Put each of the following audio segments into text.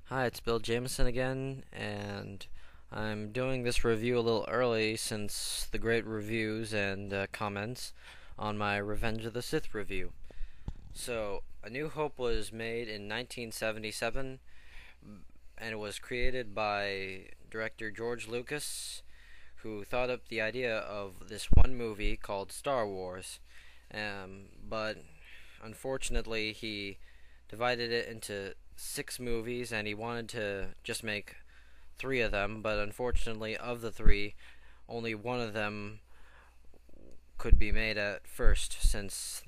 Hi, it's Bill Jameson again, and I'm doing this review a little early since the great reviews and comments on my Revenge of the Sith review. So, A New Hope was made in 1977, and it was created by director George Lucas, who thought up the idea of this one movie called Star Wars. But unfortunately, he divided it into six movies, and he wanted to just make three of them, but unfortunately, of the three, only one of them could be made at first,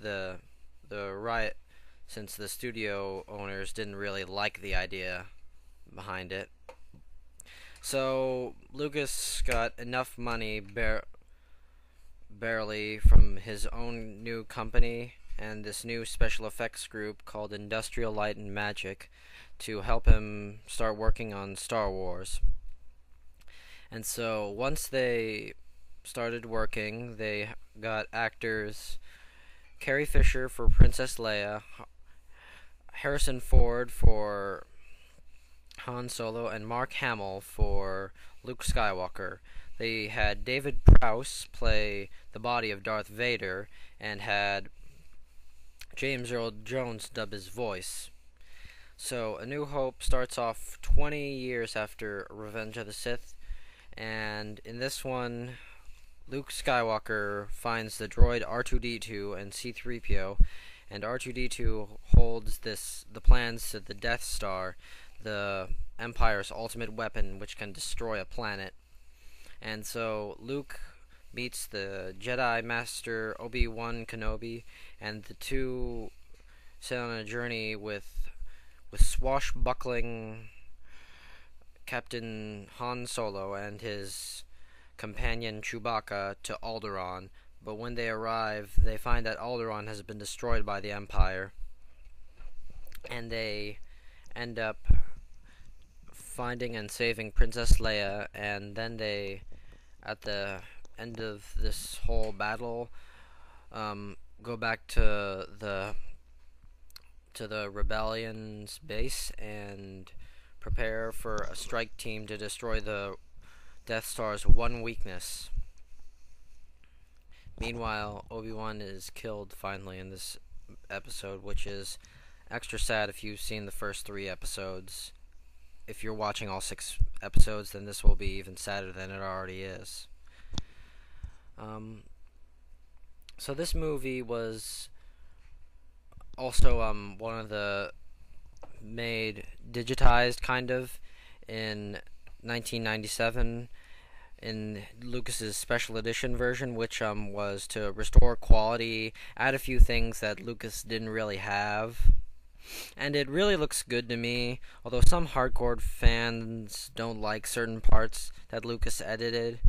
the riot since the studio owners didn't really like the idea behind it. So Lucas got enough money barely from his own new company and this new special effects group called Industrial Light and Magic to help him start working on Star Wars. And so once they started working, they got actors Carrie Fisher for Princess Leia, Harrison Ford for Han Solo, and Mark Hamill for Luke Skywalker. They had David Prowse play the body of Darth Vader and had James Earl Jones dub his voice. So, A New Hope starts off 20 years after Revenge of the Sith, and in this one, Luke Skywalker finds the droid R2-D2 and C-3PO, and R2-D2 holds the plans to the Death Star, the Empire's ultimate weapon which can destroy a planet. And so Luke meets the Jedi Master Obi-Wan Kenobi, and the two set on a journey with swashbuckling Captain Han Solo and his companion Chewbacca to Alderaan. But when they arrive, they find that Alderaan has been destroyed by the Empire, and they end up finding and saving Princess Leia, and then they, at the end of this whole battle, go back to the rebellion's base and prepare for a strike team to destroy the Death Star's one weakness. Meanwhile, Obi-Wan is killed finally in this episode, which is extra sad if you've seen the first three episodes. If you're watching all six episodes, then this will be even sadder than it already is. So this movie was also one of the made digitized kind of in 1997 in Lucas's special edition version, which was to restore quality, add a few things that Lucas didn't really have. And it really looks good to me, although some hardcore fans don't like certain parts that Lucas edited.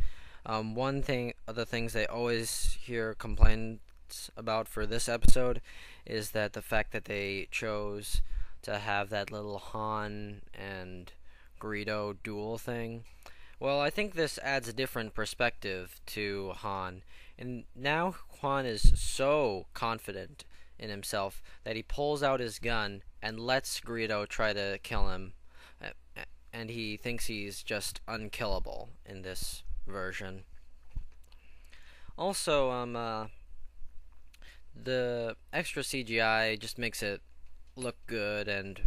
One thing, other things they always hear complaints about for this episode is that the fact that they chose to have that little Han and Greedo duel thing. Well, I think this adds a different perspective to Han. And now Han is so confident in himself that he pulls out his gun and lets Greedo try to kill him. And he thinks he's just unkillable in this version. Also, the extra CGI just makes it look good and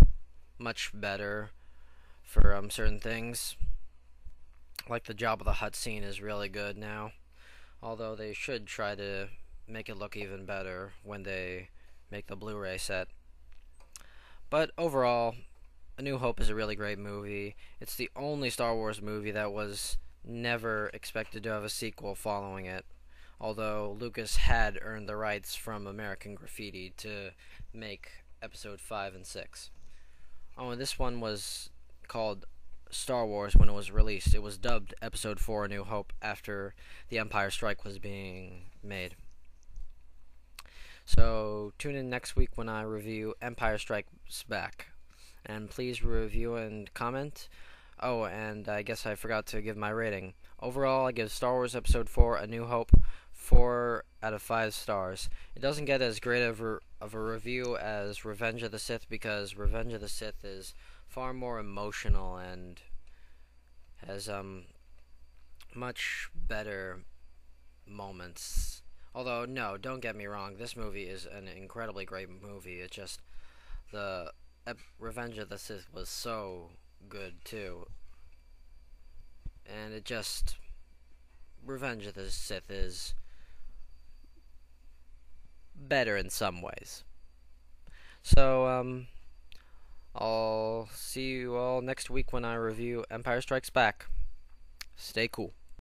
much better for certain things. Like the Jabba the Hutt scene is really good now, although they should try to make it look even better when they make the Blu-ray set. But overall, A New Hope is a really great movie. It's the only Star Wars movie that was never expected to have a sequel following it, although Lucas had earned the rights from American Graffiti to make Episode 5 and 6. Oh, and this one was called Star Wars when it was released. It was dubbed Episode 4 A New Hope after The Empire Strike was being made. So tune in next week when I review Empire Strikes Back. And please review and comment. Oh, and I guess I forgot to give my rating. Overall, I give Star Wars Episode 4 A New Hope 4 out of 5 stars. It doesn't get as great of of a review as Revenge of the Sith, because Revenge of the Sith is far more emotional and has much better moments. Although no, don't get me wrong, this movie is an incredibly great movie. It's just the Revenge of the Sith was so good too, and it just Revenge of the Sith is better in some ways. So I'll see you all next week when I review Empire Strikes Back. Stay cool.